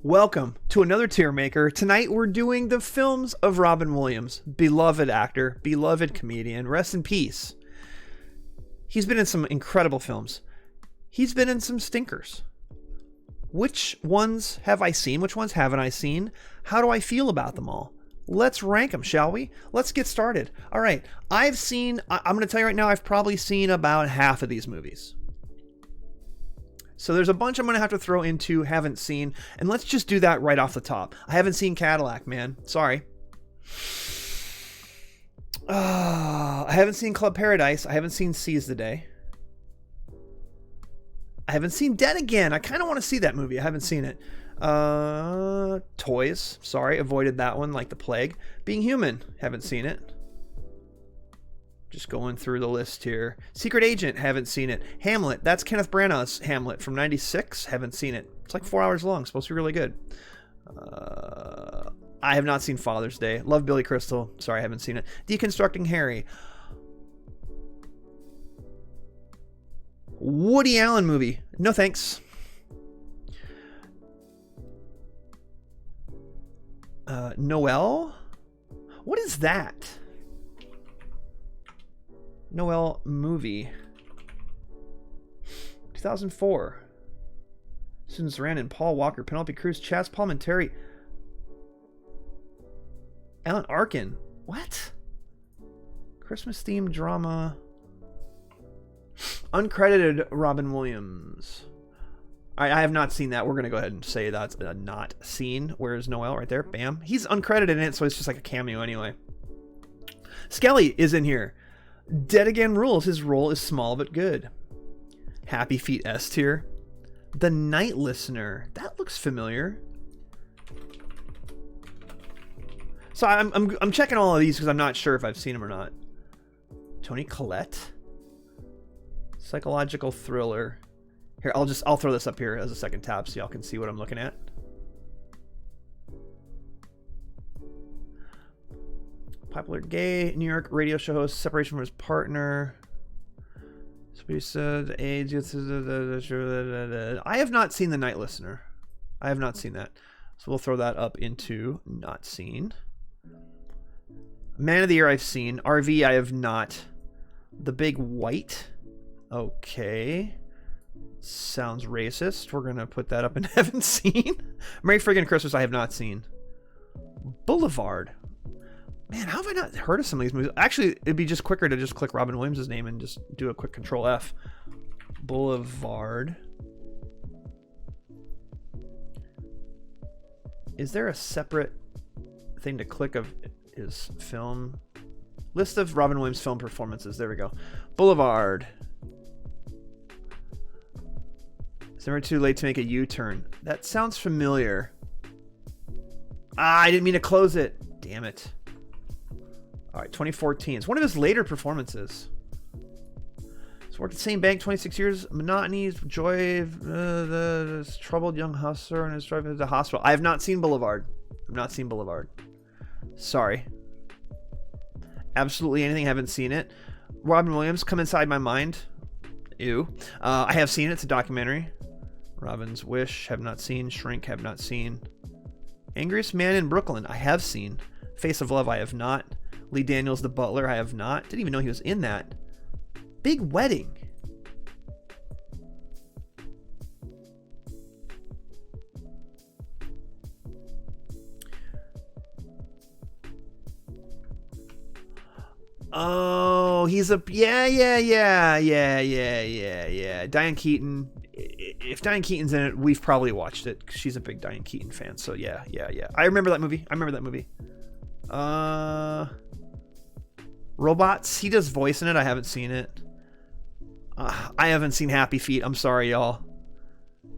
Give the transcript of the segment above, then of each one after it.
Welcome to another Tiermaker. Tonight we're doing the films of Robin Williams, beloved actor, beloved comedian, rest in peace. He's been in some incredible films. He's been in some stinkers. Which ones have I seen? Which ones haven't I seen? How do I feel about them all? Let's rank them, shall we? Let's get started. All right, I'm going to tell you right now, I've probably seen about half of these movies. So there's a bunch I'm going to have to throw into haven't seen, and let's just do that right off the top. I haven't seen Cadillac, man. Sorry. I haven't seen Club Paradise. I haven't seen Seize the Day. I haven't seen Dead Again. I kind of want to see that movie. I haven't seen it. Toys. Sorry, avoided that one like the plague. Being Human. Haven't seen it. Just going through the list here. Secret Agent. Haven't seen it. Hamlet. That's Kenneth Branagh's Hamlet from '96. Haven't seen it. It's like 4 hours long. Supposed to be really good. I have not seen Father's Day. Love Billy Crystal. Sorry, I haven't seen it. Deconstructing Harry. Woody Allen movie. No thanks. Noel? What is that? Noel movie. 2004. Susan Sarandon, Paul Walker, Penelope Cruz, Chaz Palminteri, Alan Arkin. What? Christmas themed drama. Uncredited Robin Williams. I have not seen that. We're going to go ahead and say that's a not seen. Where's Noel? Right there. Bam. He's uncredited in it, so it's just like a cameo anyway. Skelly is in here. Dead Again rules. His role is small but good. Happy Feet S tier. The Night Listener. That looks familiar. So I'm checking all of these because I'm not sure if I've seen them or not. Toni Collette. Psychological thriller. Here, I'll throw this up here as a second tab so y'all can see what I'm looking at. Popular gay New York radio show host, separation from his partner. AIDS. I have not seen The Night Listener. I have not seen that. So we'll throw that up into not seen. Man of the Year I've seen. RV I have not. The Big White. Okay. Sounds racist. We're going to put that up in haven't seen. Merry Friggin' Christmas I have not seen. Boulevard. Man, how have I not heard of some of these movies? Actually, it'd be just quicker to just click Robin Williams' name and just do a quick Control F. Boulevard. Is there a separate thing to click of his film? List of Robin Williams film performances. There we go. Boulevard. It's never too late to make a U-turn. That sounds familiar. I didn't mean to close it. Damn it. All right, 2014. It's one of his later performances. He's worked at the same bank 26 years. Monotony, joy, this troubled young hustler and his drive to the hospital. I have not seen Boulevard. I've not seen Boulevard. Sorry. Absolutely anything. Haven't seen it. Robin Williams, Come Inside My Mind. Ew. I have seen it. It's a documentary. Robin's Wish, have not seen. Shrink, have not seen. Angriest Man in Brooklyn, I have seen. Face of Love, I have not. Lee Daniels, The Butler, I have not. Didn't even know he was in that. Big Wedding. Oh, he's a yeah. Diane Keaton. If Diane Keaton's in it, we've probably watched it. She's a big Diane Keaton fan. So yeah. I remember that movie. Robots. He does voice in it. I haven't seen it. I haven't seen Happy Feet. I'm sorry, y'all.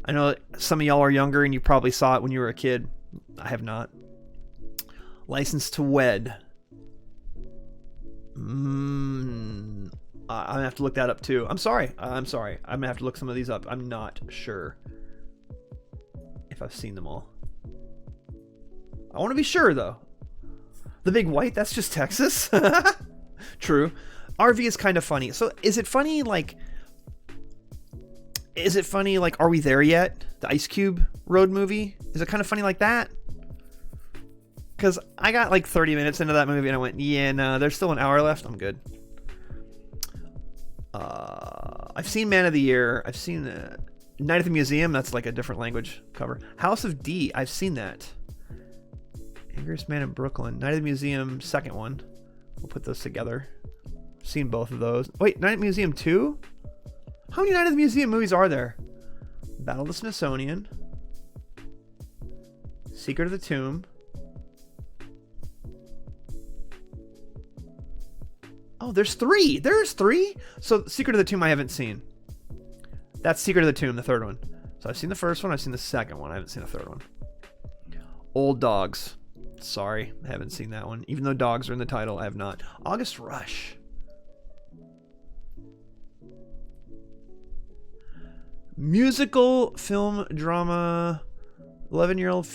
I know some of y'all are younger and you probably saw it when you were a kid. I have not. License to Wed. I'm gonna have to look that up too. I'm sorry. I'm gonna have to look some of these up. I'm not sure if I've seen them all. I want to be sure though. The Big White, that's just Texas. True. RV is kind of funny. So is it funny like Are We There Yet? The Ice Cube road movie? Is it kind of funny like that? Because I got like 30 minutes into that movie and I went, yeah, no, there's still an hour left. I'm good. I've seen Man of the Year. I've seen Night at the Museum. That's like a different language cover. House of D. I've seen that. Angriest Man in Brooklyn. Night at the Museum, second one. We'll put those together. Seen both of those. Wait, Night at the Museum 2? How many Night at the Museum movies are there? Battle of the Smithsonian. Secret of the Tomb. Oh, there's 3. There's 3? So Secret of the Tomb I haven't seen. That's Secret of the Tomb, the third one. So I've seen the first one. I've seen the second one. I haven't seen the third one. Old Dogs. Sorry, I haven't seen that one. Even though dogs are in the title, I have not. August Rush. Musical, film, drama. 11-year-old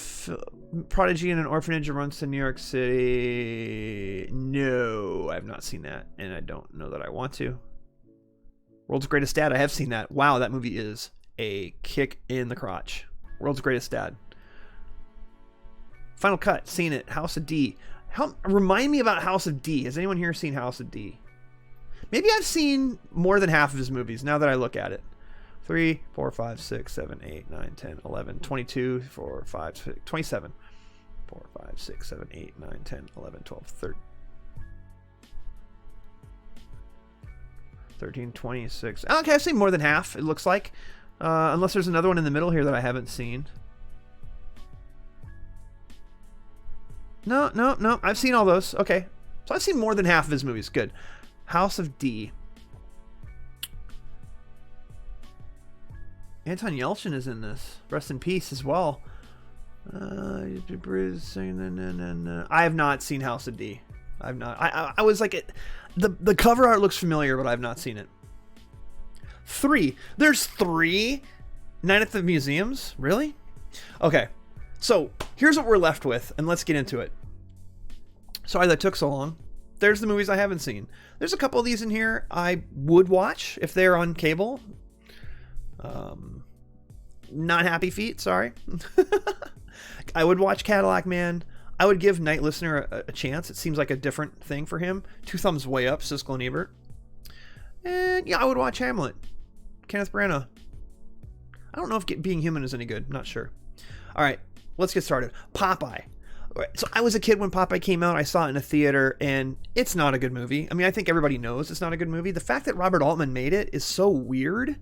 prodigy in an orphanage and runs to New York City. No, I have not seen that, and I don't know that I want to. World's Greatest Dad. I have seen that. Wow, that movie is a kick in the crotch. World's Greatest Dad. Final Cut. Seen it. House of D. Remind me about House of D. Has anyone here seen House of D? Maybe I've seen more than half of his movies now that I look at it. 3, 4, 5, 6, 7, 8, 9, 10, 11, 22, 4, 5, 6, 27. 4, 5, 6, 7, 8, 9, 10, 11, 12, 13, 26. Okay, I've seen more than half, it looks like. Unless there's another one in the middle here that I haven't seen. No. I've seen all those. Okay. So I've seen more than half of his movies. Good. House of D. Anton Yelchin is in this. Rest in peace as well. I have not seen House of D. I've not. I was like, the cover art looks familiar, but I've not seen it. 3. There's 3 Night at the Museums? Really? Okay. So here's what we're left with, and let's get into it. Sorry that took so long. There's the movies I haven't seen. There's a couple of these in here I would watch if they're on cable. Not Happy Feet, sorry. I would watch Cadillac Man. I would give Night Listener a chance. It seems like a different thing for him. 2 thumbs way up, Siskel and Ebert. And yeah, I would watch Hamlet. Kenneth Branagh. I don't know if Being Human is any good. I'm not sure. All right, let's get started. Popeye. So I was a kid when Popeye came out. I saw it in a theater, and it's not a good movie. I mean, I think everybody knows it's not a good movie. The fact that Robert Altman made it is so weird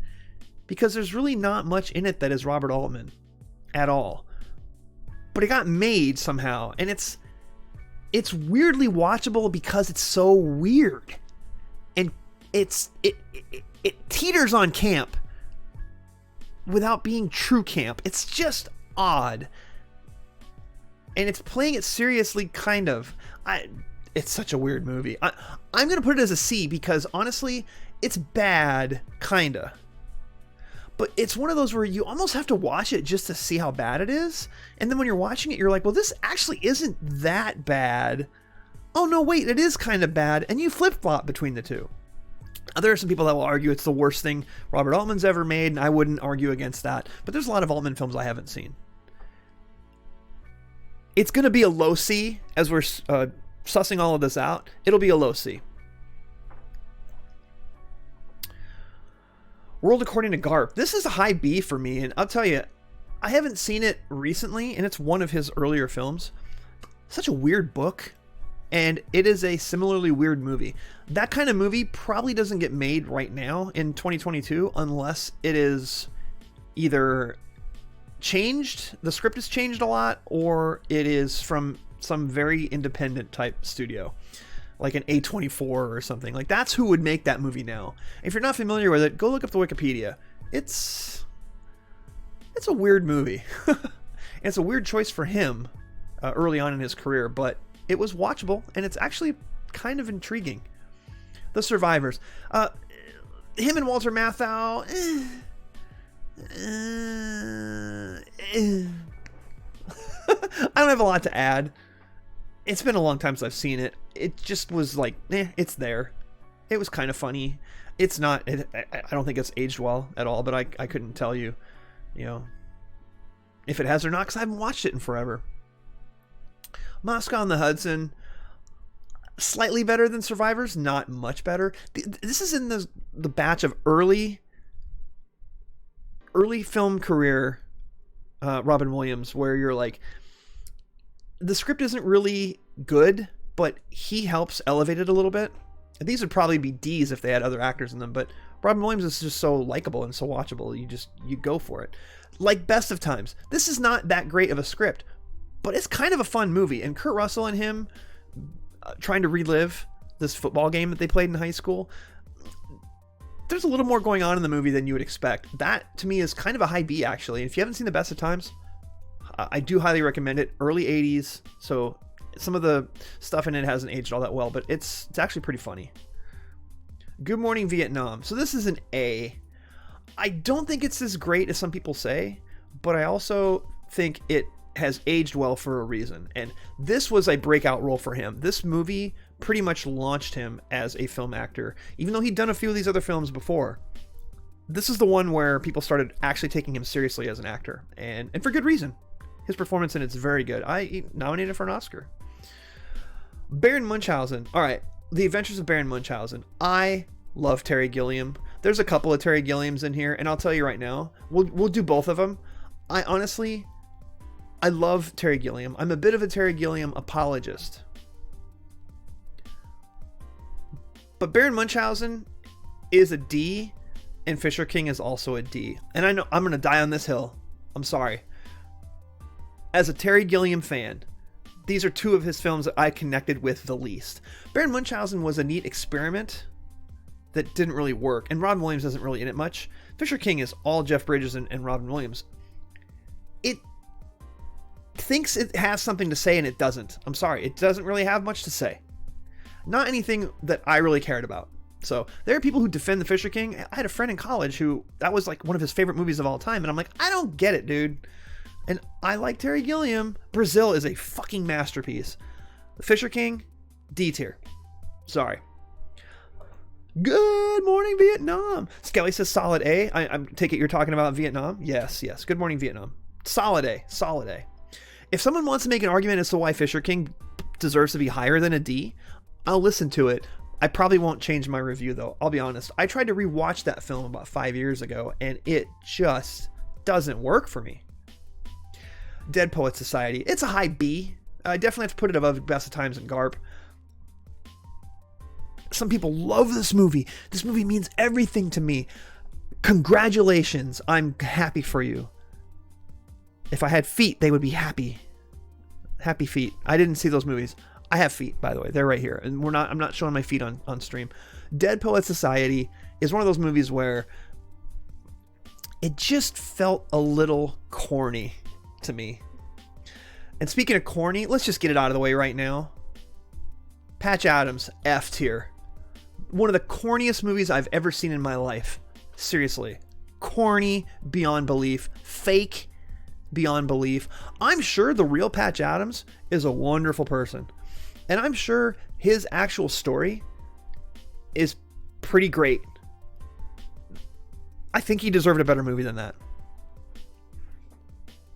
because there's really not much in it that is Robert Altman at all. But it got made somehow, and it's weirdly watchable because it's so weird. And it teeters on camp without being true camp. It's just odd. And it's playing it seriously, kind of. It's such a weird movie. I'm going to put it as a C because, honestly, it's bad, kind of. But it's one of those where you almost have to watch it just to see how bad it is. And then when you're watching it, you're like, well, this actually isn't that bad. Oh, no, wait, it is kind of bad. And you flip-flop between the two. There are some people that will argue it's the worst thing Robert Altman's ever made, and I wouldn't argue against that. But there's a lot of Altman films I haven't seen. It's going to be a low C as we're sussing all of this out. It'll be a low C. World According to Garp. This is a high B for me, and I'll tell you, I haven't seen it recently, and it's one of his earlier films. Such a weird book, and it is a similarly weird movie. That kind of movie probably doesn't get made right now in 2022 unless it is either changed, the script is changed a lot, or it is from some very independent type studio, like an A24 or something. Like, that's who would make that movie now. If you're not familiar with it, go look up the Wikipedia. It's a weird movie. It's a weird choice for him early on in his career, but it was watchable, and it's actually kind of intriguing. The Survivors. Him and Walter Matthau. I don't have a lot to add. It's been a long time since I've seen it. It just was like, it's there. It was kind of funny. It's not, I don't think it's aged well at all, but I couldn't tell you, if it has or not, because I haven't watched it in forever. Moscow on the Hudson, slightly better than Survivors, not much better. This is in the batch of early film career Robin Williams, where you're like, the script isn't really good, but he helps elevate it a little bit. And these would probably be D's if they had other actors in them, but Robin Williams is just so likable and so watchable. You go for it. Like Best of Times. This is not that great of a script, but it's kind of a fun movie. And Kurt Russell and him trying to relive this football game that they played in high school. There's a little more going on in the movie than you would expect. That, to me, is kind of a high B, actually. And if you haven't seen The Best of Times, I do highly recommend it. Early 80s, so some of the stuff in it hasn't aged all that well, but it's actually pretty funny. Good Morning Vietnam. So this is an A. I don't think it's as great as some people say, but I also think it has aged well for a reason. And this was a breakout role for him. This movie pretty much launched him as a film actor, even though he'd done a few of these other films before. This is the one where people started actually taking him seriously as an actor, and for good reason. His performance in it's very good. I nominated for an Oscar. Baron Munchausen. All right, The Adventures of Baron Munchausen. I love Terry Gilliam. There's a couple of Terry Gilliams in here, and I'll tell you right now, we'll do both of them. I love Terry Gilliam. I'm a bit of a Terry Gilliam apologist. But Baron Munchausen is a D, and Fisher King is also a D. And I know I'm going to die on this hill. I'm sorry. As a Terry Gilliam fan, these are two of his films that I connected with the least. Baron Munchausen was a neat experiment that didn't really work, and Robin Williams isn't really in it much. Fisher King is all Jeff Bridges and Robin Williams. It thinks it has something to say, and it doesn't. I'm sorry, it doesn't really have much to say. Not anything that I really cared about. So there are people who defend the Fisher King. I had a friend in college who, that was like one of his favorite movies of all time, and I'm like, I don't get it, dude. And I like Terry Gilliam. Brazil is a fucking masterpiece. The Fisher King, D tier. Sorry. Good Morning Vietnam. Skelly says solid A. I take it you're talking about Vietnam? Yes. Good Morning Vietnam. Solid A. Solid A. If someone wants to make an argument as to why Fisher King deserves to be higher than a D, I'll listen to it. I probably won't change my review, though. I'll be honest. I tried to rewatch that film about 5 years ago, and it just doesn't work for me. Dead Poets Society. It's a high B. I definitely have to put it above Best of Times and Garp. Some people love this movie. This movie means everything to me. Congratulations. I'm happy for you. If I had feet, they would be happy. Happy feet. I didn't see those movies. I have feet, by the way. They're right here. And I'm not showing my feet on stream. Dead Poets Society is one of those movies where it just felt a little corny to me. And speaking of corny, let's just get it out of the way right now. Patch Adams, F tier. One of the corniest movies I've ever seen in my life. Seriously. Corny beyond belief. Fake beyond belief. I'm sure the real Patch Adams is a wonderful person. And I'm sure his actual story is pretty great. I think he deserved a better movie than that.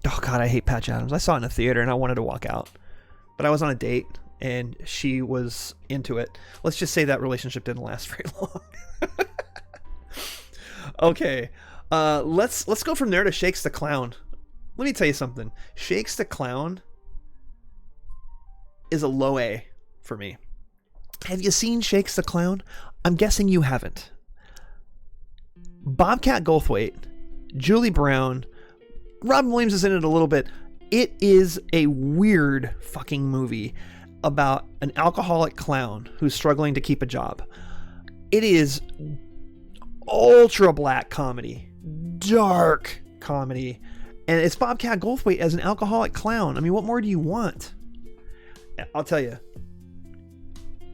Oh God, I hate Patch Adams. I saw it in a theater and I wanted to walk out. But I was on a date and she was into it. Let's just say that relationship didn't last very long. Okay. Let's go from there to Shakes the Clown. Let me tell you something. Shakes the Clown is a low A for me. Have you seen Shakes the Clown? I'm guessing you haven't. Bobcat Goldthwait, Julie Brown, Robin Williams is in it a little bit. It is a weird fucking movie about an alcoholic clown who's struggling to keep a job. It is ultra black comedy, dark comedy, and it's Bobcat Goldthwait as an alcoholic clown. I mean, what more do you want? I'll tell you,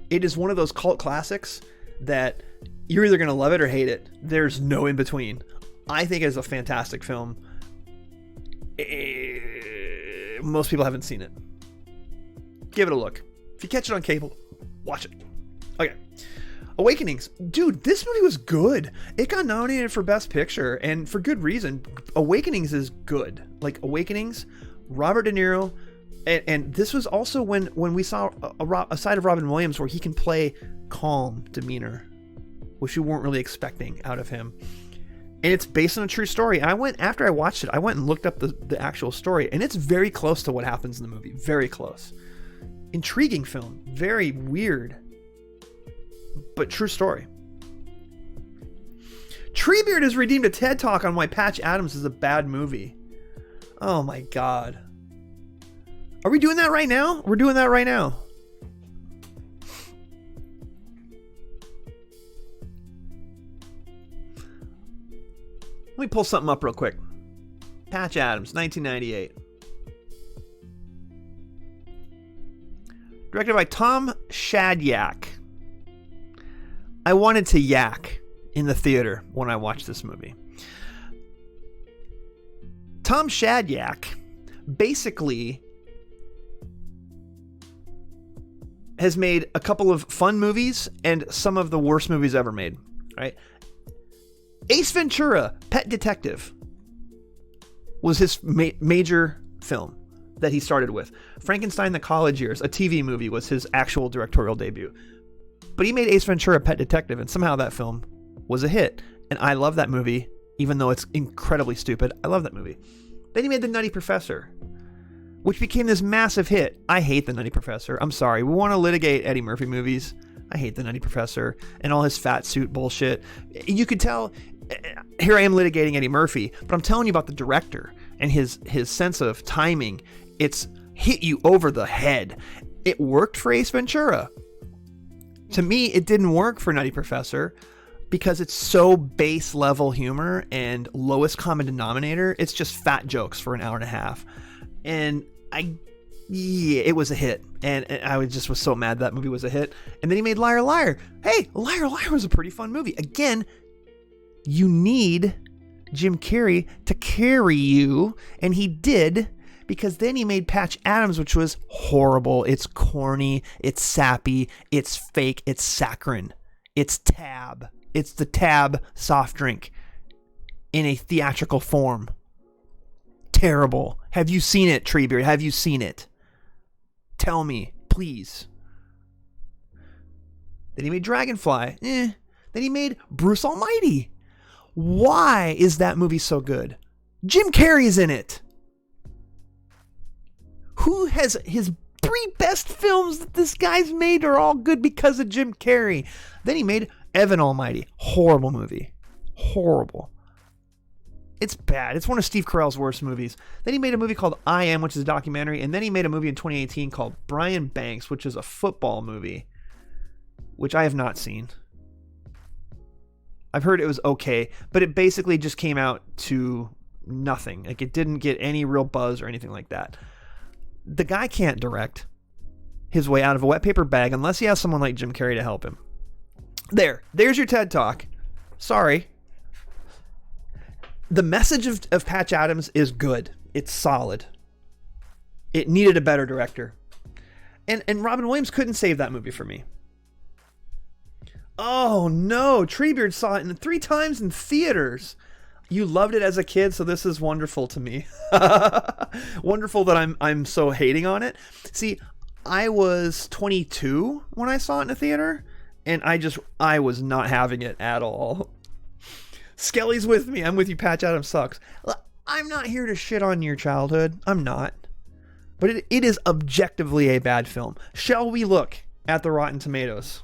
it is one of those cult classics that you're either going to love it or hate it. There's no in between. I think it's a fantastic film. Most people haven't seen it. Give it a look. If you catch it on cable, watch it. Okay. Awakenings. Dude, this movie was good. It got nominated for Best Picture, and for good reason. Awakenings is good. Like, Awakenings, Robert De Niro, and this was also when we saw a side of Robin Williams where he can play calm demeanor, which you weren't really expecting out of him. And it's based on a true story. And after I watched it, I went and looked up the actual story, and it's very close to what happens in the movie. Very close. Intriguing film. Very weird. But true story. Treebeard has redeemed a TED Talk on why Patch Adams is a bad movie. Oh my god. Are we doing that right now? We're doing that right now. Let me pull something up real quick. Patch Adams, 1998. Directed by Tom Shadyac. I wanted to yak in the theater when I watched this movie. Tom Shadyac basically has made a couple of fun movies and some of the worst movies ever made, right? Ace Ventura, Pet Detective, was his major film that he started with. Frankenstein, The College Years, a TV movie, was his actual directorial debut. But he made Ace Ventura, Pet Detective, and somehow that film was a hit. And I love that movie, even though it's incredibly stupid. I love that movie. Then he made The Nutty Professor, which became this massive hit. I hate The Nutty Professor. I'm sorry. We want to litigate Eddie Murphy movies. I hate The Nutty Professor and all his fat suit bullshit. You could tell, here I am litigating Eddie Murphy, but I'm telling you about the director and his sense of timing. It's hit you over the head. It worked for Ace Ventura. To me, it didn't work for Nutty Professor because it's so base level humor and lowest common denominator. It's just fat jokes for an hour and a half. And it was a hit. And I was so mad that movie was a hit. And then he made Liar Liar. Hey, Liar Liar was a pretty fun movie. Again, you need Jim Carrey to carry you. And he did. Because then he made Patch Adams, which was horrible. It's corny. It's sappy. It's fake. It's saccharine. It's Tab. It's the Tab soft drink in a theatrical form. Terrible. Have you seen it, Treebeard? Have you seen it? Tell me, please. Then he made Dragonfly. Then he made Bruce Almighty. Why is that movie so good? Jim Carrey's in it. Who has his 3 best films that this guy's made are all good because of Jim Carrey. Then he made Evan Almighty. Horrible movie. Horrible. It's bad. It's one of Steve Carell's worst movies. Then he made a movie called I Am, which is a documentary. And then he made a movie in 2018 called Brian Banks, which is a football movie, which I have not seen. I've heard it was okay, but it basically just came out to nothing. Like, it didn't get any real buzz or anything like that. The guy can't direct his way out of a wet paper bag unless he has someone like Jim Carrey to help him. There's your TED Talk. Sorry. The message of Patch Adams is good. It's solid. It needed a better director. And Robin Williams couldn't save that movie for me. Oh no, Treebeard saw it 3 times in theaters. You loved it as a kid, so this is wonderful to me. Wonderful that I'm so hating on it. See, I was 22 when I saw it in a theater, and I was not having it at all. Skelly's with me. I'm with you. Patch Adams sucks. I'm not here to shit on your childhood. I'm not. But it is objectively a bad film. Shall we look at the Rotten Tomatoes?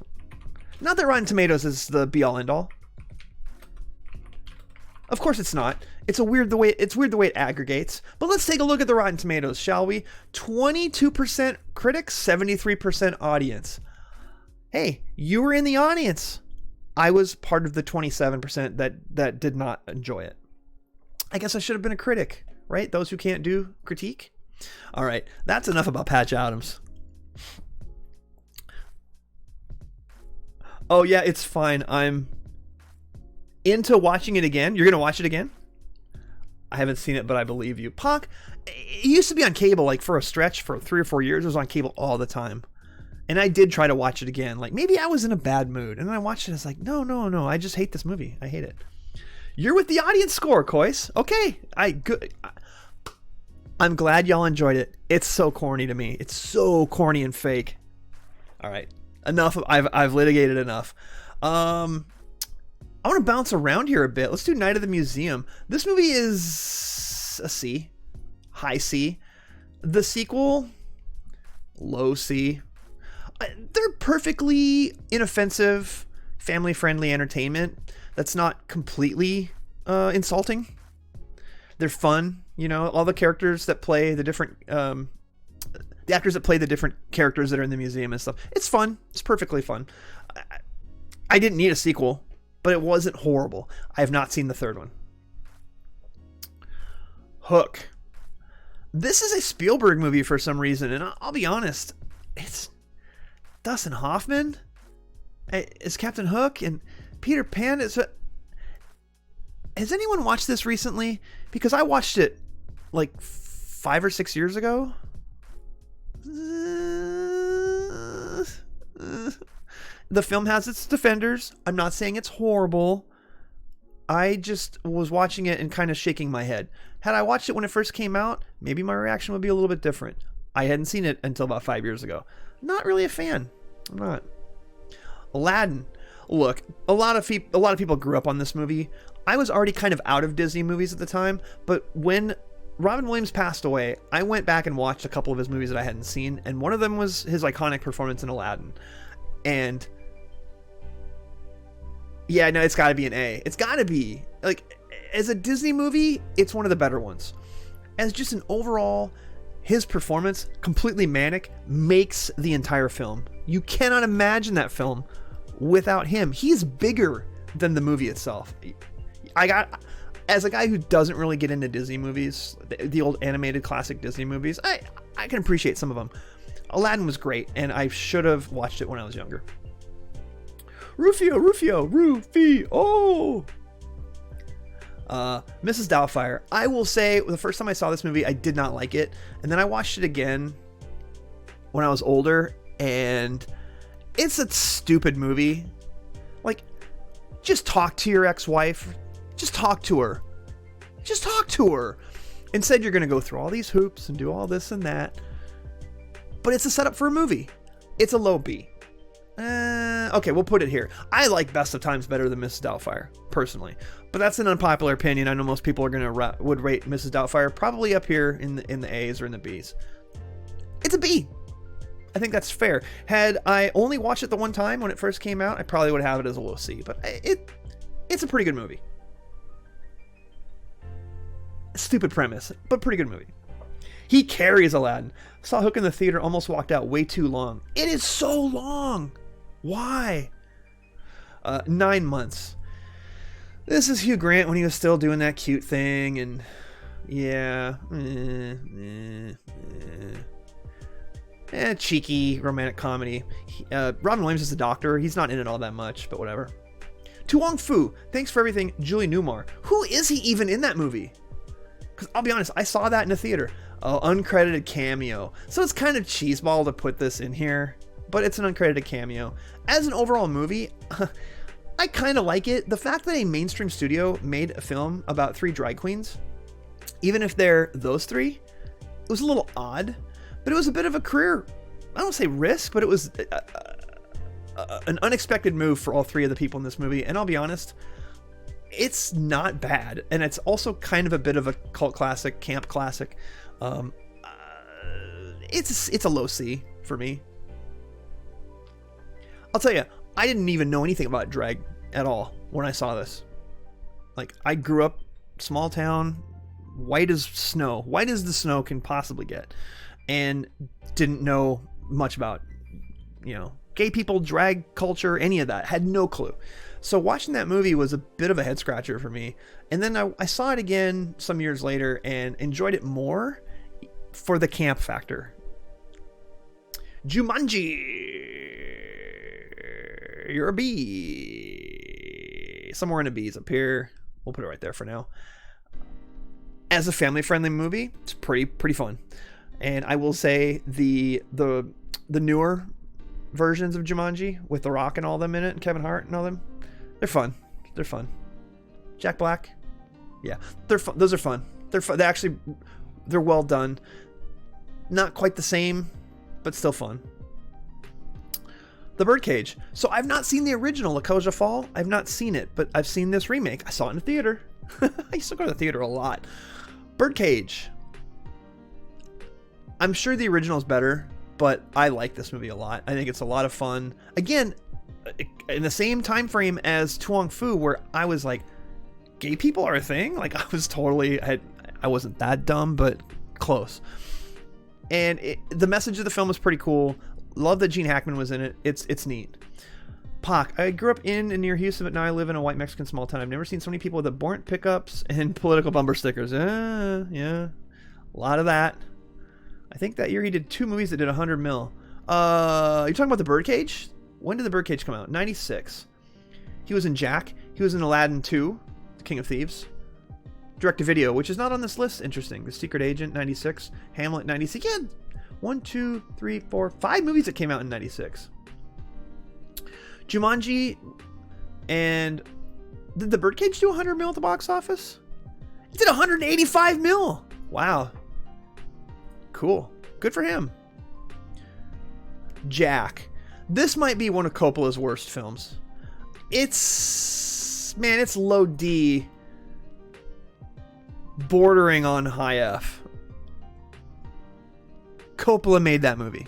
Not that Rotten Tomatoes is the be-all end-all. Of course it's not. It's weird the way it aggregates. But let's take a look at the Rotten Tomatoes, shall we? 22% critics, 73% audience. Hey, you were in the audience. I was part of the 27% that did not enjoy it. I guess I should have been a critic, right? Those who can't do critique. All right, that's enough about Patch Adams. Oh yeah, it's fine. I'm into watching it again. You're gonna watch it again? I haven't seen it, but I believe you. Pac, it used to be on cable like for a stretch for 3 or 4 years. It was on cable all the time. And I did try to watch it again. Like, maybe I was in a bad mood. And then I watched it. I was like, no. I just hate this movie. I hate it. You're with the audience score, Kois. Okay. I'm glad y'all enjoyed it. It's so corny to me. It's so corny and fake. All right. Enough. I've litigated enough. I want to bounce around here a bit. Let's do Night of the Museum. This movie is a C. High C. The sequel, low C. They're perfectly inoffensive, family-friendly entertainment that's not completely insulting. They're fun, you know. All the characters that play the different, the actors that play the different characters that are in the museum and stuff. It's fun. It's perfectly fun. I didn't need a sequel, but it wasn't horrible. I have not seen the third one. Hook. This is a Spielberg movie for some reason, and I'll be honest, it's Dustin Hoffman is Captain Hook, and Peter Pan is... Has anyone watched this recently? Because I watched it like 5 or 6 years ago. The film has its defenders. I'm not saying it's horrible. I just was watching it and kind of shaking my head. Had I watched it when it first came out, maybe my reaction would be a little bit different. I hadn't seen it until about 5 years ago. Not really a fan. I'm not. Aladdin. Look, a lot of people grew up on this movie. I was already kind of out of Disney movies at the time, but when Robin Williams passed away, I went back and watched a couple of his movies that I hadn't seen, and one of them was his iconic performance in Aladdin. And yeah, no, it's got to be an A. It's got to be. Like, as a Disney movie, it's one of the better ones. As just an overall, his performance, completely manic, makes the entire film. You cannot imagine that film without him. He's bigger than the movie itself. As a guy who doesn't really get into Disney movies, the old animated classic Disney movies, I can appreciate some of them. Aladdin was great, and I should have watched it when I was younger. Rufio. Mrs. Doubtfire. I will say, the first time I saw this movie, I did not like it. And then I watched it again when I was older, and it's a stupid movie. Like, just talk to your ex-wife. Just talk to her. Just talk to her. Instead, you're going to go through all these hoops and do all this and that. But it's a setup for a movie. It's a low B. Okay, we'll put it here. I like Best of Times better than Mrs. Doubtfire, personally. But that's an unpopular opinion. I know most people are would rate Mrs. Doubtfire probably up here in the A's or in the B's. It's a B. I think that's fair. Had I only watched it the one time when it first came out, I probably would have it as a low C. But it's a pretty good movie. Stupid premise, but pretty good movie. He carries Aladdin. Saw Hook in the theater, almost walked out. Way too long. It is so long. Why? 9 months. This is Hugh Grant when he was still doing that cute thing, and yeah, cheeky romantic comedy. Robin Williams is the doctor. He's not in it all that much, but whatever. To Wong Fu. Thanks for everything, Julie Newmar. Who is he even in that movie? Because I'll be honest, I saw that in a theater. Uncredited cameo. So it's kind of cheeseball to put this in here, but it's an uncredited cameo. As an overall movie, I kind of like it. The fact that a mainstream studio made a film about 3 drag queens, even if they're those 3, it was a little odd, but it was a bit of a career, I don't say risk, but it was an unexpected move for all 3 of the people in this movie. And I'll be honest, it's not bad. And it's also kind of a bit of a cult classic, camp classic. It's a low C for me. I'll tell you, I didn't even know anything about drag at all when I saw this. Like, I grew up small town, white as snow, white as the snow can possibly get, and didn't know much about, gay people, drag culture, any of that. Had no clue. So watching that movie was a bit of a head scratcher for me. And then I saw it again some years later and enjoyed it more for the camp factor. Jumanji. You're a B. Somewhere in a B's up here. We'll put it right there for now. As a family-friendly movie, it's pretty fun. And I will say the newer versions of Jumanji with The Rock and all them in it, and Kevin Hart and all them. They're fun. They're fun. Jack Black. Yeah, they're fun. Those are fun. They're fun. They're well done. Not quite the same, but still fun. The Birdcage. So I've not seen the original La Cosa Fall. I've not seen it, but I've seen this remake. I saw it in the theater. I used to go to the theater a lot. Birdcage. I'm sure the original is better, but I like this movie a lot. I think it's a lot of fun. Again, in the same time frame as Tuong Fu, where I was like, gay people are a thing? Like, I was totally... I wasn't that dumb, but close. And the message of the film was pretty cool. Love that Gene Hackman was in it. It's neat. Pac. I grew up in and near Houston, but now I live in a white Mexican small town. I've never seen so many people with abhorrent pickups and political bumper stickers. Yeah. A lot of that. I think that year he did 2 movies that did 100 mil. You're talking about The Birdcage? When did The Birdcage come out? 96. He was in Jack. He was in Aladdin 2, The King of Thieves. Direct-to-video, which is not on this list. Interesting. The Secret Agent, 96. Hamlet, 96. Yeah, 1, 2, 3, 4, 5 movies that came out in 96. Jumanji, and did The Birdcage do 100 mil at the box office? It did 185 mil. Wow. Cool. Good for him. Jack. This might be one of Coppola's worst films. It's low D, bordering on high F. Coppola made that movie.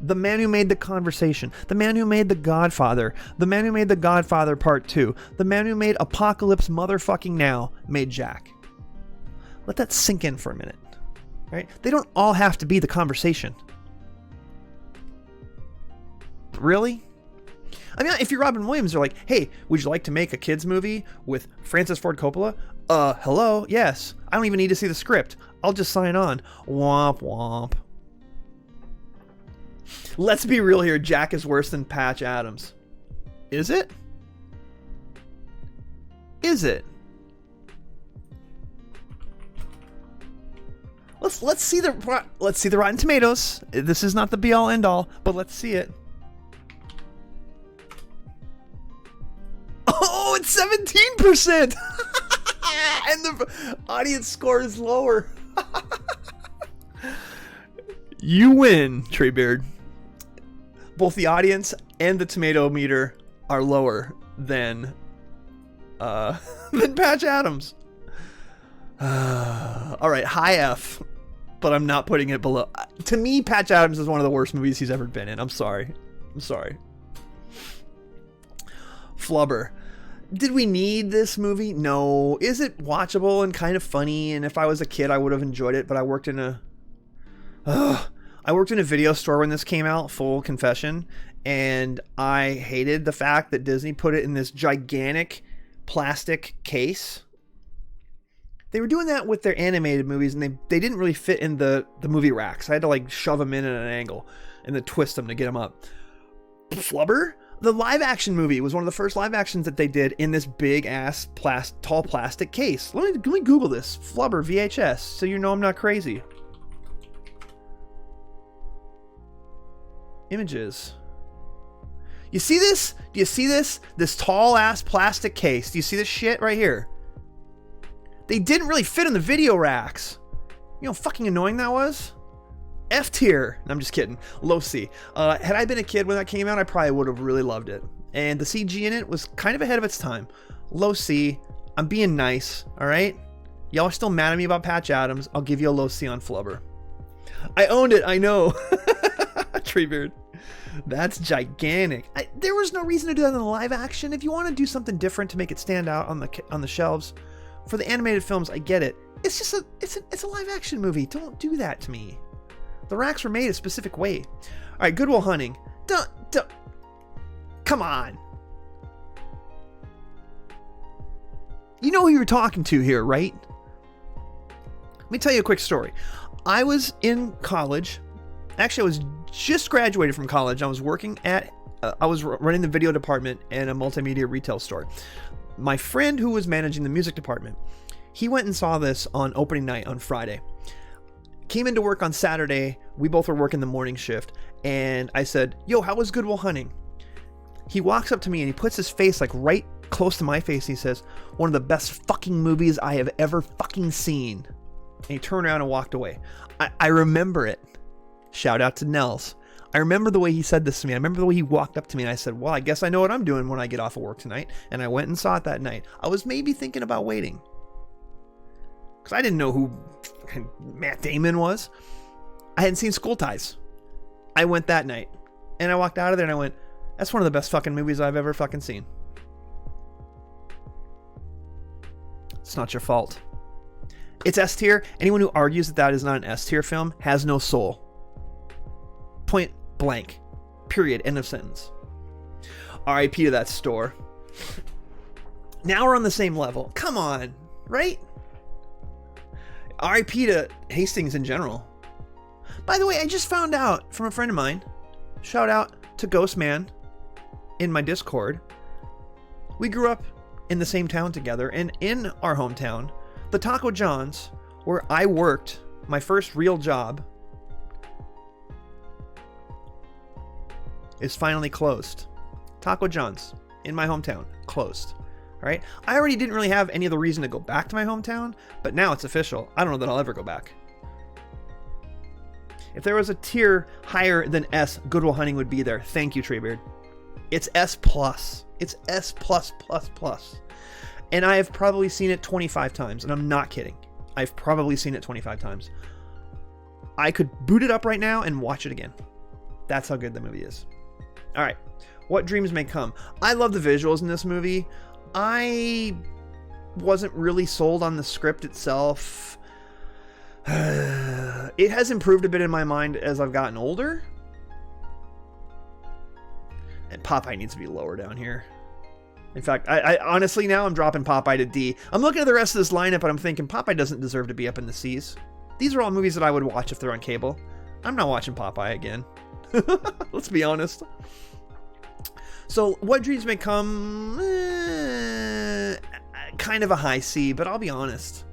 The man who made The Conversation, the man who made The Godfather, the man who made The Godfather Part 2, the man who made Apocalypse motherfucking Now made Jack. Let that sink in for a minute. Right? They don't all have to be The Conversation. Really? I mean, if you're Robin Williams, they're like, hey, would you like to make a kids movie with Francis Ford Coppola? Hello? Yes. I don't even need to see the script. I'll just sign on. Womp womp. Let's be real here. Jack is worse than Patch Adams. Is it? Is it? Let's see the Rotten Tomatoes. This is not the be all end all, but let's see it. Oh, it's 17%. And the audience score is lower. You win, Treebeard. Both the audience and the tomato meter are lower than Patch Adams. All right, high F, but I'm not putting it below. To me, Patch Adams is one of the worst movies he's ever been in. I'm sorry. Flubber. Did we need this movie? No. Is it watchable and kind of funny? And if I was a kid, I would have enjoyed it. But I worked in a video store when this came out. Full confession, and I hated the fact that Disney put it in this gigantic plastic case. They were doing that with their animated movies, and they didn't really fit in the movie racks. I had to like shove them in at an angle and then twist them to get them up. Flubber? The live action movie was one of the first live actions that they did in this big ass tall plastic case. Let me Google this. Flubber VHS, so you know I'm not crazy. Images. You see this? Do you see this? This tall ass plastic case. Do you see this shit right here? They didn't really fit in the video racks. You know how fucking annoying that was? F tier. I'm just kidding. Low C. Had I been a kid when that came out, I probably would have really loved it. And the CG in it was kind of ahead of its time. Low C. I'm being nice, all right? Y'all are still mad at me about Patch Adams. I'll give you a low C on Flubber. I owned it. I know. Treebeard. That's gigantic. There was no reason to do that in the live action. If you want to do something different to make it stand out on the shelves, for the animated films, I get it. It's just it's a live action movie. Don't do that to me. The racks were made a specific way. All right, Good Will Hunting. Don't. Come on. You know who you're talking to here, right? Let me tell you a quick story. I was in college. Actually, I was just graduated from college. I was working at, I was running the video department in a multimedia retail store. My friend who was managing the music department, he went and saw this on opening night on Friday. Came into work on Saturday. We both were working the morning shift. And I said, yo, how was Good Will Hunting? He walks up to me and he puts his face like right close to my face. He says, one of the best fucking movies I have ever fucking seen. And he turned around and walked away. I remember it. Shout out to Nels. I remember the way he said this to me. I remember the way he walked up to me and I said, well, I guess I know what I'm doing when I get off of work tonight. And I went and saw it that night. I was maybe thinking about waiting. Because I didn't know who Matt Damon was. I hadn't seen School Ties. I went that night. And I walked out of there and I went, that's one of the best fucking movies I've ever fucking seen. It's not your fault. It's S tier. Anyone who argues that that is not an S tier film has no soul. Point blank. Period. End of sentence. RIP to that store. Now we're on the same level. Come on, right? RIP to Hastings in general. By the way, I just found out from a friend of mine. Shout out to Ghost Man in my Discord. We grew up in the same town together, and in our hometown, the Taco John's, where I worked my first real job, is finally closed. Taco John's in my hometown, closed. Right? I already didn't really have any other reason to go back to my hometown, but now it's official. I don't know that I'll ever go back. If there was a tier higher than S, Good Will Hunting would be there. Thank you, Treebeard. It's S+. It's S++++. And I have probably seen it 25 times, and I'm not kidding. I've probably seen it 25 times. I could boot it up right now and watch it again. That's how good the movie is. All right. What Dreams May Come. I love the visuals in this movie. I wasn't really sold on the script itself. It has improved a bit in my mind as I've gotten older. And Popeye needs to be lower down here. In fact, I honestly now I'm dropping Popeye to D. I'm looking at the rest of this lineup and I'm thinking Popeye doesn't deserve to be up in the C's. These are all movies that I would watch if they're on cable. I'm not watching Popeye again. Let's be honest. So, What Dreams May Come, kind of a high C, but I'll be honest.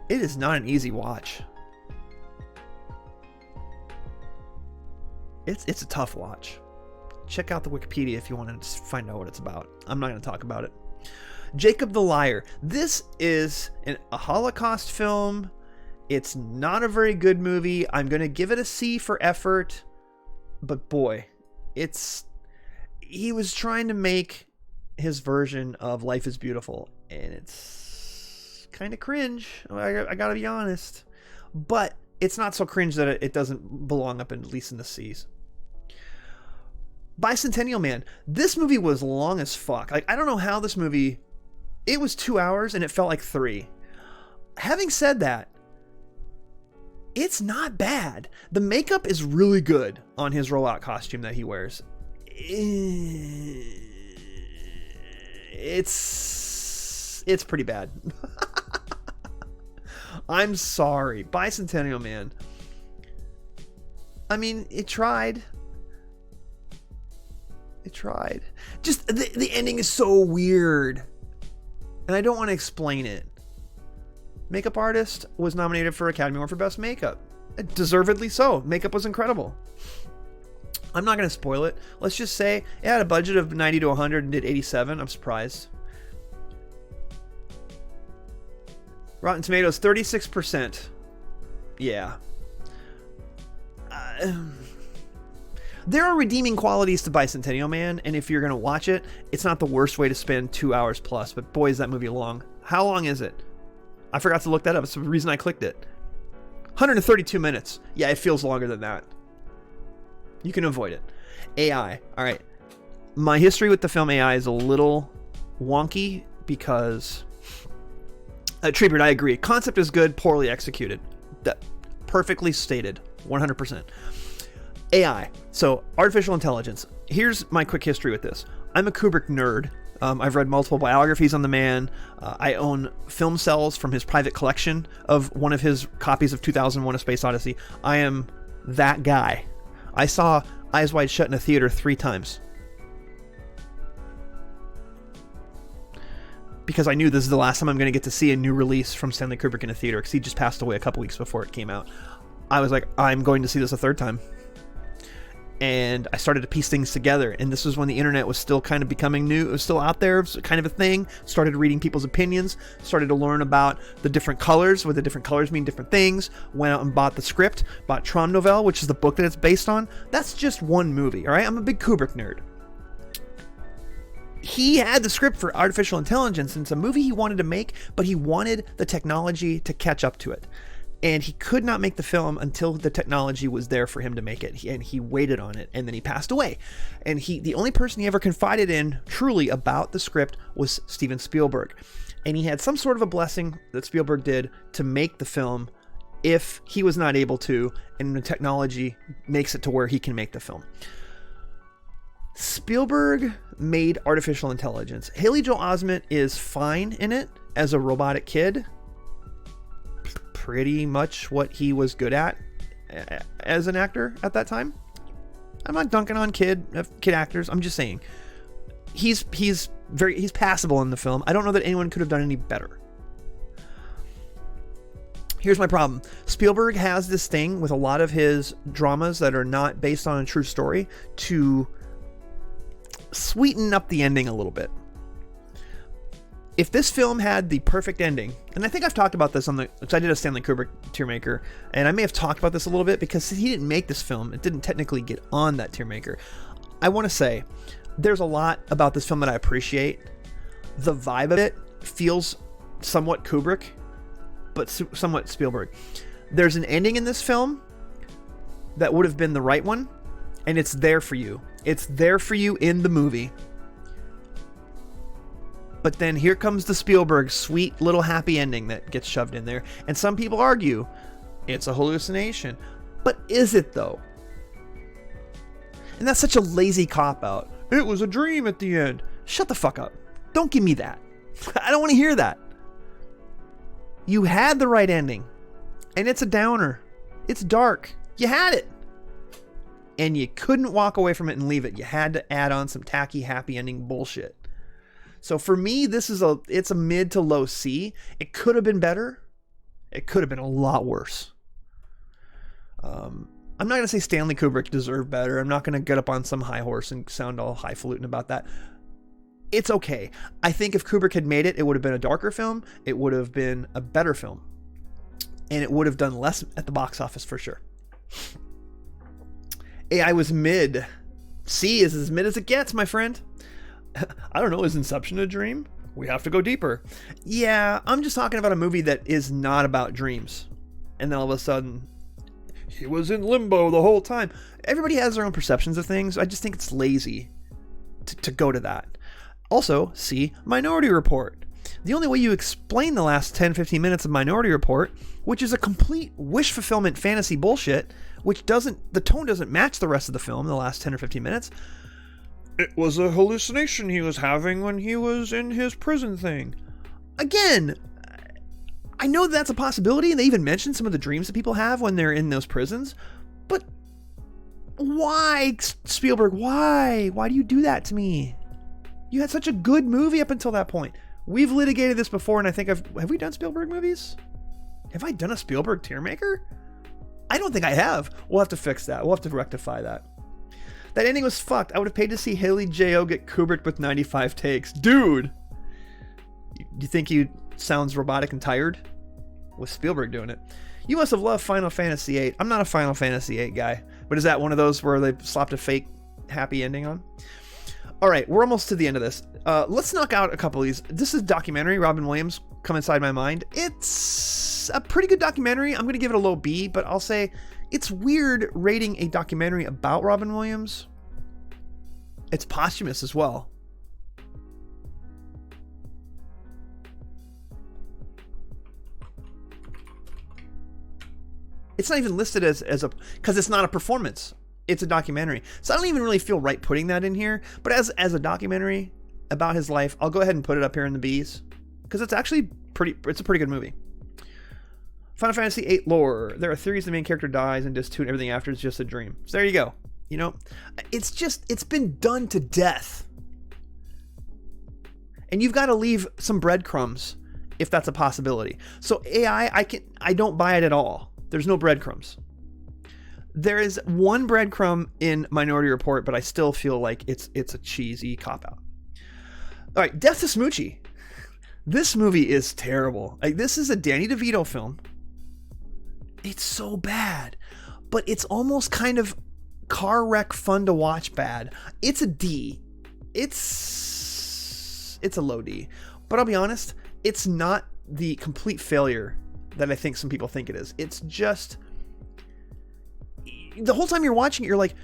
It is not an easy watch. It's a tough watch. Check out the Wikipedia if you want to find out what it's about. I'm not going to talk about it. Jacob the Liar. This is a Holocaust film. It's not a very good movie. I'm going to give it a C for effort. But boy, he was trying to make his version of Life is Beautiful, and it's kind of cringe. I gotta be honest, but it's not so cringe that it doesn't belong up at least in the C's. Bicentennial Man. This movie was long as fuck. Like, I don't know how this movie, it was 2 hours and it felt like 3. Having said that, it's not bad. The makeup is really good on his rollout costume that he wears. It's pretty bad. I'm sorry. Bicentennial Man. I mean, it tried. It tried. Just the ending is so weird. And I don't want to explain it. Makeup artist was nominated for Academy Award for Best Makeup. Deservedly so. Makeup was incredible. I'm not going to spoil it. Let's just say it had a budget of 90 to 100 and did 87. I'm surprised. Rotten Tomatoes, 36%. Yeah. There are redeeming qualities to Bicentennial Man, and if you're going to watch it, it's not the worst way to spend 2 hours plus, but boy, is that movie long. How long is it? I forgot to look that up. It's the reason I clicked it. 132 minutes. Yeah, it feels longer than that. You can avoid it. AI. All right. My history with the film AI is a little wonky because... Treebeard, I agree. Concept is good, poorly executed. That perfectly stated. 100%. AI. So, artificial intelligence. Here's my quick history with this. I'm a Kubrick nerd. I've read multiple biographies on the man. I own film cells from his private collection of one of his copies of 2001: A Space Odyssey. I am that guy. I saw Eyes Wide Shut in a theater 3 times. because I knew this is the last time I'm going to get to see a new release from Stanley Kubrick in a theater, because he just passed away a couple weeks before it came out. I was like, I'm going to see this a third time. And I started to piece things together, and this was when the internet was still kind of becoming new. It was still out there, it was kind of a thing. Started reading people's opinions, started to learn about the different colors, what the different colors mean different things. Went out and bought the script, bought Trom Novelle, which is the book that it's based on. That's just one movie, all right? I'm a big Kubrick nerd. He had the script for Artificial Intelligence, and it's a movie he wanted to make, but he wanted the technology to catch up to it. And he could not make the film until the technology was there for him to make it. And he waited on it, and then he passed away. And the only person he ever confided in truly about the script was Steven Spielberg. And he had some sort of a blessing that Spielberg did to make the film if he was not able to, and the technology makes it to where he can make the film. Spielberg made Artificial Intelligence. Haley Joel Osment is fine in it as a robotic kid. Pretty much what he was good at as an actor at that time. I'm not dunking on kid actors. I'm just saying he's passable in the film. I don't know that anyone could have done any better. Here's my problem. Spielberg has this thing with a lot of his dramas that are not based on a true story to sweeten up the ending a little bit. If this film had the perfect ending, and I think I've talked about this because I did a Stanley Kubrick Tiermaker, and I may have talked about this a little bit because he didn't make this film. It didn't technically get on that Tiermaker. I want to say there's a lot about this film that I appreciate. The vibe of it feels somewhat Kubrick, but somewhat Spielberg. There's an ending in this film that would have been the right one, and it's there for you. It's there for you in the movie. But then here comes the Spielberg sweet little happy ending that gets shoved in there. And some people argue it's a hallucination. But is it though? And that's such a lazy cop-out. It was a dream at the end. Shut the fuck up. Don't give me that. I don't want to hear that. You had the right ending. And it's a downer. It's dark. You had it. And you couldn't walk away from it and leave it. You had to add on some tacky happy ending bullshit. So for me, it's a mid to low C. It could have been better. It could have been a lot worse. I'm not going to say Stanley Kubrick deserved better. I'm not going to get up on some high horse and sound all highfalutin about that. It's okay. I think if Kubrick had made it, it would have been a darker film. It would have been a better film. And it would have done less at the box office for sure. AI was mid. C is as mid as it gets, my friend. I don't know, is Inception a dream? We have to go deeper. Yeah, I'm just talking about a movie that is not about dreams. And then all of a sudden, he was in limbo the whole time. Everybody has their own perceptions of things. I just think it's lazy to go to that. Also, see Minority Report. The only way you explain the last 10-15 minutes of Minority Report, which is a complete wish fulfillment fantasy bullshit, which the tone doesn't match the rest of the film, the last 10 or 15 minutes. It was a hallucination he was having when he was in his prison thing. Again, I know that's a possibility, and they even mention some of the dreams that people have when they're in those prisons, but why, Spielberg, why? Why do you do that to me? You had such a good movie up until that point. We've litigated this before, and I think have we done Spielberg movies? Have I done a Spielberg Tiermaker? I don't think I have. We'll have to fix that. We'll have to rectify that. That ending was fucked. I would have paid to see Haley J.O. get Kubrick with 95 takes. Dude! You think he sounds robotic and tired? With Spielberg doing it. You must have loved Final Fantasy VIII. I'm not a Final Fantasy VIII guy. But is that one of those where they slapped a fake happy ending on? Alright, we're almost to the end of this. Let's knock out a couple of these. This is a documentary, Robin Williams, Come Inside My Mind. It's a pretty good documentary. I'm going to give it a low B, but I'll say it's weird rating a documentary about Robin Williams. It's posthumous as well. It's not even listed as a, because it's not a performance. It's a documentary. So I don't even really feel right putting that in here. But as a documentary about his life, I'll go ahead and put it up here in the B's. Because it's actually it's a pretty good movie. Final Fantasy VIII lore. There are theories the main character dies and just everything after is just a dream. So there you go. You know, it's been done to death. And you've got to leave some breadcrumbs if that's a possibility. So AI, I don't buy it at all. There's no breadcrumbs. There is one breadcrumb in Minority Report, but I still feel like it's a cheesy cop-out. All right, Death to Smoochie. This movie is terrible. Like, this is a Danny DeVito film. It's so bad, but it's almost kind of car wreck fun to watch bad. It's a D. It's a low D. But I'll be honest, it's not the complete failure that I think some people think it is. It's just, the whole time you're watching it, you're like,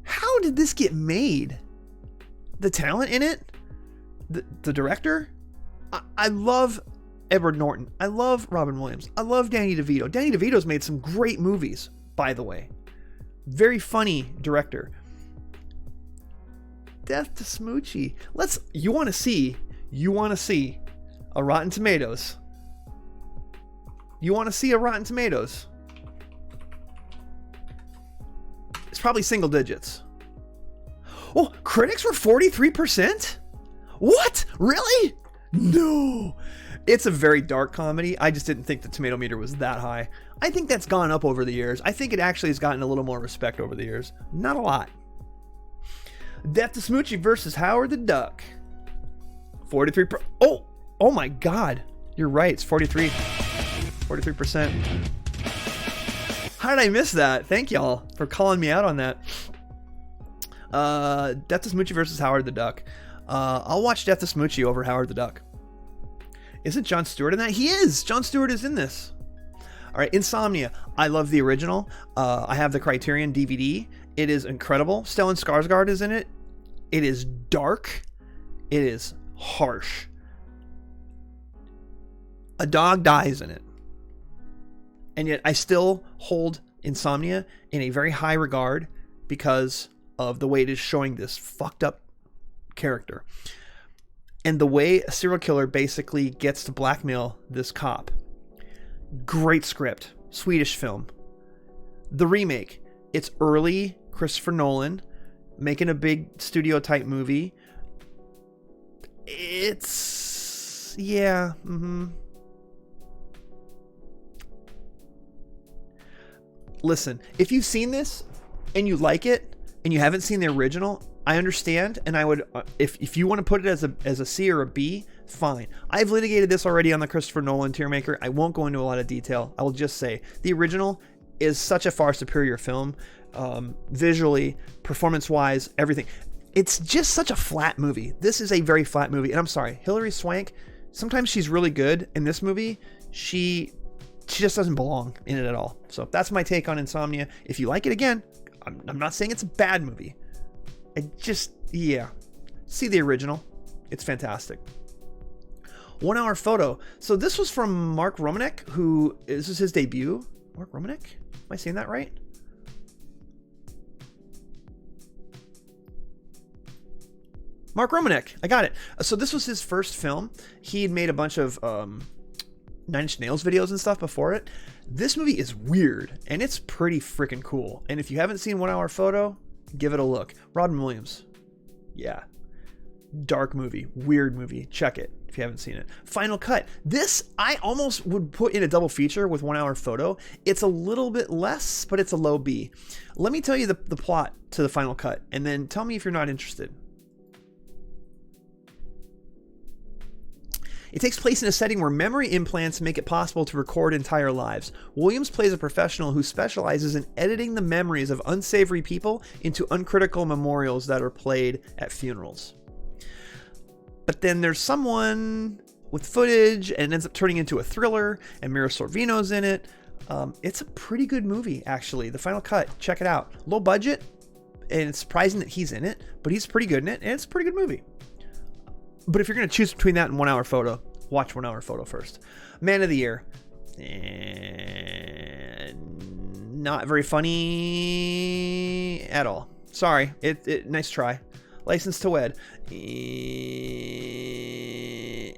how did this get made? The talent in it, the director. I love Edward Norton. I love Robin Williams. I love Danny DeVito. Danny DeVito's made some great movies, by the way. Very funny director. Death to Smoochie. You want to see a Rotten Tomatoes. You want to see a Rotten Tomatoes. It's probably single digits. Oh, critics were 43%? What? Really? No. It's a very dark comedy. I just didn't think the tomato meter was that high. I think that's gone up over the years. I think it actually has gotten a little more respect over the years. Not a lot. Death to Smoochie versus Howard the Duck. 43%. Oh my God. You're right. It's 43%. How did I miss that? Thank y'all for calling me out on that. Death to Smoochie versus Howard the Duck. I'll watch Death to Smoochie over Howard the Duck. Isn't Jon Stewart in that? He is. Jon Stewart is in this. All right, Insomnia. I love the original. I have the Criterion DVD. It is incredible. Stellan Skarsgård is in it. It is dark. It is harsh. A dog dies in it. And yet I still hold Insomnia in a very high regard because of the way it is showing this fucked up character. And the way a serial killer basically gets to blackmail this cop. Great script. Swedish film. The remake. It's early Christopher Nolan making a big studio type movie. It's... yeah. Listen, if you've seen this and you like it and you haven't seen the original, I understand, and I would, if you want to put it as a C or a B, fine. I've litigated this already on the Christopher Nolan Tiermaker. I won't go into a lot of detail. I will just say the original is such a far superior film, visually, performance-wise, everything. It's just such a flat movie. This is a very flat movie, and I'm sorry, Hilary Swank. Sometimes she's really good. In this movie, she just doesn't belong in it at all. So that's my take on Insomnia. If you like it, again, I'm not saying it's a bad movie. See the original. It's fantastic. 1 Hour Photo. So this was from Mark Romanek, this is his debut. Mark Romanek? Am I saying that right? Mark Romanek. I got it. So this was his first film. He had made a bunch of Nine Inch Nails videos and stuff before it. This movie is weird, and it's pretty freaking cool. And if you haven't seen 1 Hour Photo, give it a look. Robin Williams. Yeah. Dark movie. Weird movie. Check it if you haven't seen it. Final Cut. This, I almost would put in a double feature with 1 Hour Photo. It's a little bit less, but it's a low B. Let me tell you the plot to the Final Cut, and then tell me if you're not interested. It takes place in a setting where memory implants make it possible to record entire lives. Williams plays a professional who specializes in editing the memories of unsavory people into uncritical memorials that are played at funerals. But then there's someone with footage, and it ends up turning into a thriller, and Mira Sorvino's in it. It's a pretty good movie, actually. The Final Cut, check it out. Low budget, and it's surprising that he's in it, but he's pretty good in it, and it's a pretty good movie. But if you're going to choose between that and 1 Hour Photo, watch 1 Hour Photo first. Man of the Year. Not very funny at all. Sorry. Nice try. License to Wed.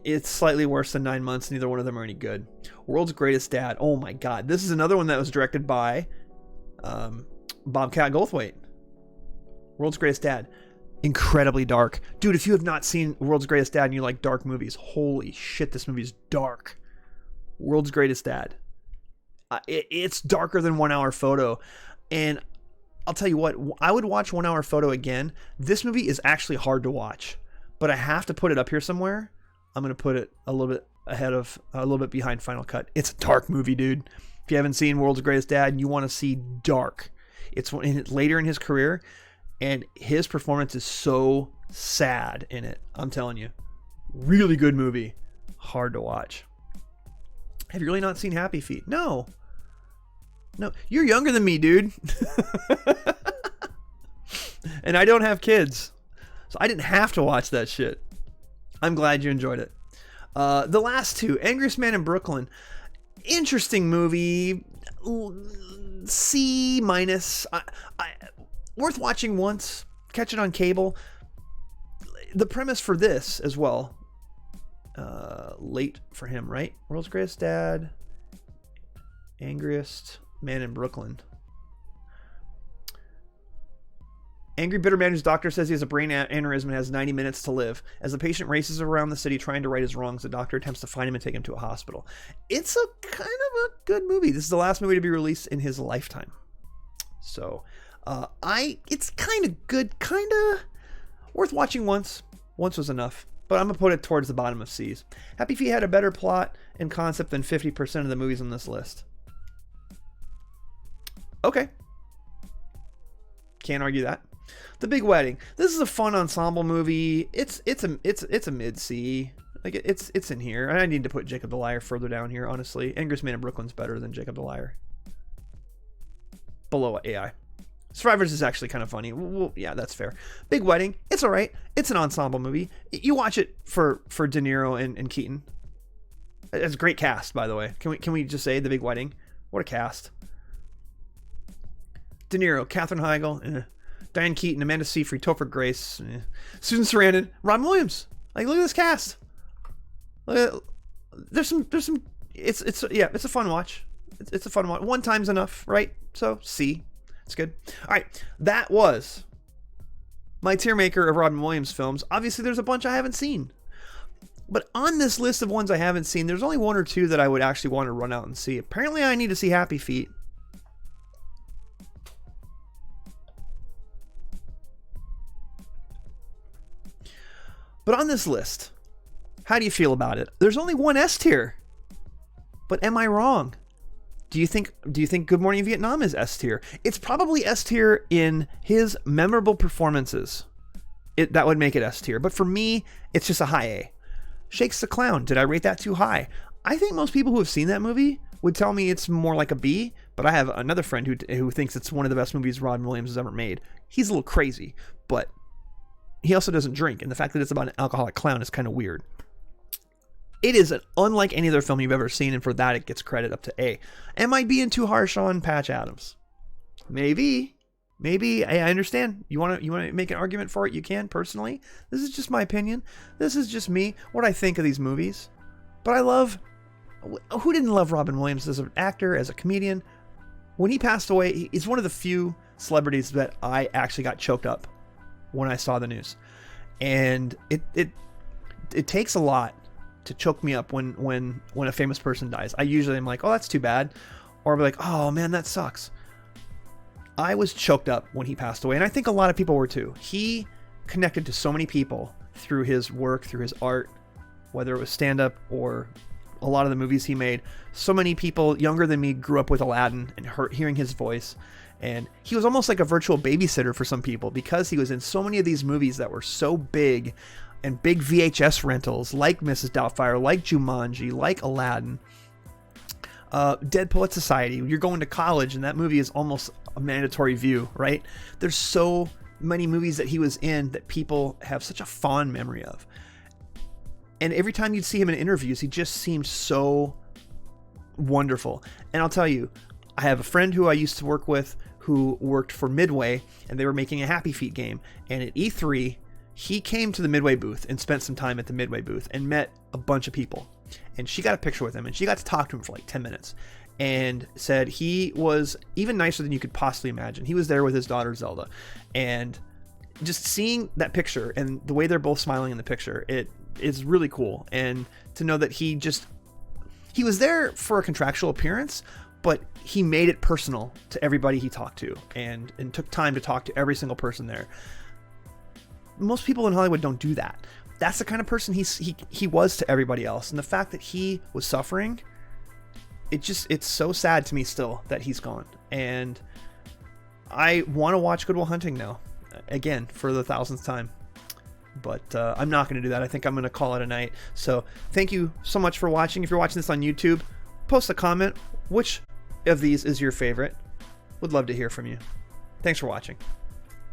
It's slightly worse than 9 Months. Neither one of them are any good. World's Greatest Dad. Oh my God. This is another one that was directed by Bobcat Goldthwait. World's Greatest Dad. incredibly dark. Dude, if you have not seen World's Greatest Dad and you like dark movies, holy shit, this movie is dark. World's Greatest Dad. It's darker than 1 Hour Photo. And I'll tell you what, I would watch 1 Hour Photo again. This movie is actually hard to watch, but I have to put it up here somewhere. I'm going to put it a little bit a little bit behind Final Cut. It's a dark movie, dude. If you haven't seen World's Greatest Dad and you want to see dark, it's later in his career, and his performance is so sad in it. I'm telling you. Really good movie. Hard to watch. Have you really not seen Happy Feet? No. No, you're younger than me, dude. And I don't have kids, so I didn't have to watch that shit. I'm glad you enjoyed it. The last two, Angriest Man in Brooklyn. Interesting movie. C-. Worth watching once. Catch it on cable. The premise for this as well. Late for him, right? World's Greatest Dad. Angriest Man in Brooklyn. Angry, bitter man whose doctor says he has a brain aneurysm and has 90 minutes to live. As the patient races around the city trying to right his wrongs, the doctor attempts to find him and take him to a hospital. It's a kind of a good movie. This is the last movie to be released in his lifetime. So, it's kind of good, kind of worth watching once. Once was enough. But I'm going to put it towards the bottom of C's. Happy Feet had a better plot and concept than 50% of the movies on this list. Okay. Can't argue that. The Big Wedding. This is a fun ensemble movie. It's a mid C. Like it's in here. I need to put Jacob the Liar further down here, honestly. Angriest Man in Brooklyn's better than Jacob the Liar. Below AI. Survivors is actually kind of funny. Well, yeah, that's fair. Big Wedding. It's all right. It's an ensemble movie. You watch it for De Niro and Keaton. It's a great cast, by the way. Can we just say The Big Wedding? What a cast. De Niro, Katherine Heigl, Diane Keaton, Amanda Seyfried, Topher Grace, Susan Sarandon, Robin Williams. Like, look at this cast. There's some. It's a fun watch. It's a fun watch. One time's enough, right? So C. It's good. All right, that was my Tiermaker of Robin Williams films. Obviously, there's a bunch I haven't seen. But on this list of ones I haven't seen, there's only one or two that I would actually want to run out and see. Apparently, I need to see Happy Feet. But on this list, how do you feel about it? There's only one S tier. But am I wrong? Do you think Good Morning Vietnam is S tier? It's probably S tier in his memorable performances. That would make it S tier. But for me, it's just a high A. Shakes the Clown. Did I rate that too high? I think most people who have seen that movie would tell me it's more like a B, but I have another friend who thinks it's one of the best movies Robin Williams has ever made. He's a little crazy, but he also doesn't drink, and the fact that it's about an alcoholic clown is kind of weird. It is unlike any other film you've ever seen, and for that it gets credit up to A. Am I being too harsh on Patch Adams? Maybe. I understand. You want to make an argument for it? You can, personally. This is just my opinion. This is just me, what I think of these movies. But who didn't love Robin Williams as an actor, as a comedian? When he passed away, he's one of the few celebrities that I actually got choked up when I saw the news. And it takes a lot to choke me up when a famous person dies. I usually am like, oh, that's too bad. Or I'll be like, oh man, that sucks. I was choked up when he passed away, and I think a lot of people were too. He connected to so many people through his work, through his art, whether it was stand-up or a lot of the movies he made. So many people younger than me grew up with Aladdin and hearing his voice. And he was almost like a virtual babysitter for some people because he was in so many of these movies that were so big and big VHS rentals, like Mrs. Doubtfire, like Jumanji, like Aladdin. Dead Poet Society. You're going to college and that movie is almost a mandatory view, right? There's so many movies that he was in that people have such a fond memory of. And every time you'd see him in interviews, he just seemed so wonderful. And I'll tell you, I have a friend who I used to work with who worked for Midway, and they were making a Happy Feet game. And at E3, he came to the Midway booth and spent some time at the Midway booth and met a bunch of people. And she got a picture with him, and she got to talk to him for like 10 minutes. And said he was even nicer than you could possibly imagine. He was there with his daughter Zelda. And just seeing that picture and the way they're both smiling in the picture, it is really cool. And to know that he was there for a contractual appearance, but he made it personal to everybody he talked to, and took time to talk to every single person there. Most people in Hollywood don't do that. That's the kind of person he was to everybody else. And the fact that he was suffering, it's so sad to me still that he's gone. And I want to watch Good Will Hunting now, again, for the 1000th time. But I'm not going to do that. I think I'm going to call it a night. So thank you so much for watching. If you're watching this on YouTube, post a comment. Which of these is your favorite? Would love to hear from you. Thanks for watching.